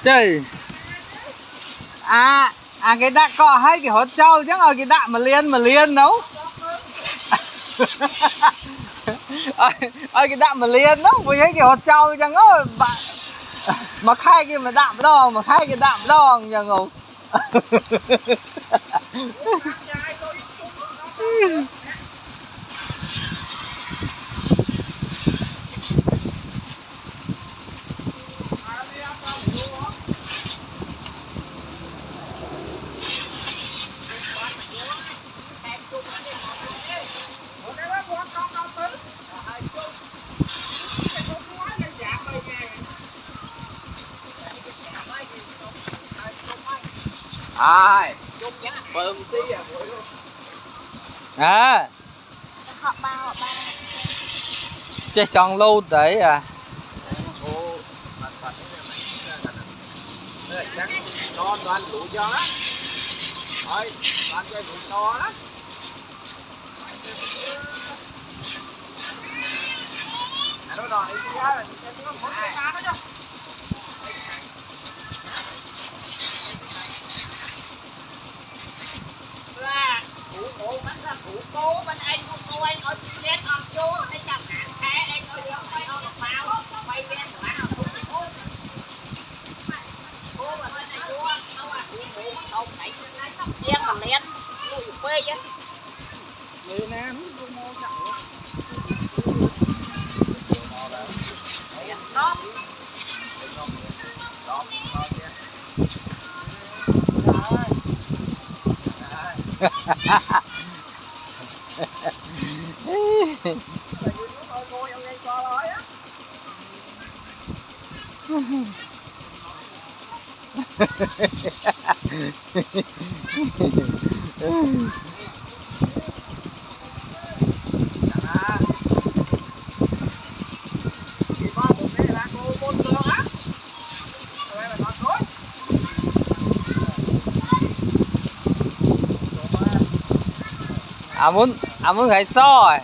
Trời. Cái đạn cọ hay cái hot trâu chứ ở cái đạn mà liền nấu. Cái đạn mà liền nấu với cái hot trâu chẳng có bạn mà khai cái mà đạm đo mà khai cái đạm đo nhà ngầu. Ai bơm xí À họ ba chơi xong lâu đấy à. con đoàn lũ cho đó thôi đoàn chơi lũ to đó nó đòi đi ra là nó mất cái cá đó chứ cụ bánh là cụ cố bên anh không cô anh ở trên ông chú để chặt hàng thế anh ở dưới phải ở được bao quay bên mà nào cũng cố mà bên này chú nó là cụ không đẩy đen mà lên nuôi quê chứ người nam mua chặt đó muốn thấy soi.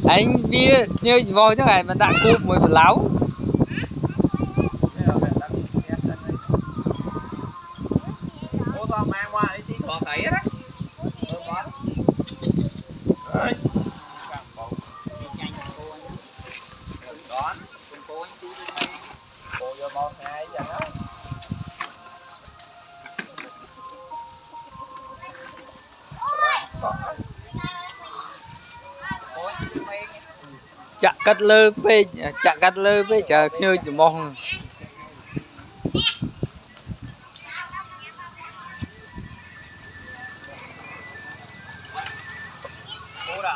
Anh bia như voi thế này mà đã cụp mới phải láo. mang qua để xin thọ tẩy đó. Cô vô một ngày vậy đó. Chạ cắt lơ bê chờ chơi chỉ mong.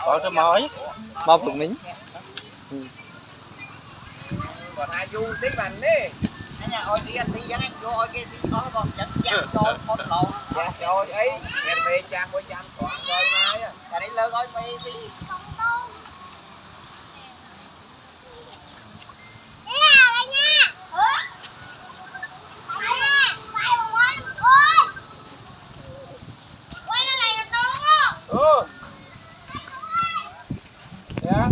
Có cái mối bao bực nính. Còn hai du tí bằng đi. anh nhà ôi đi anh đi dẫn anh vô ôi kia đi có không chặt chặt cho một lộn Dạ trời ấy em mê trang với trang còn rồi mai á cả đi lơ ôi mê đi dạ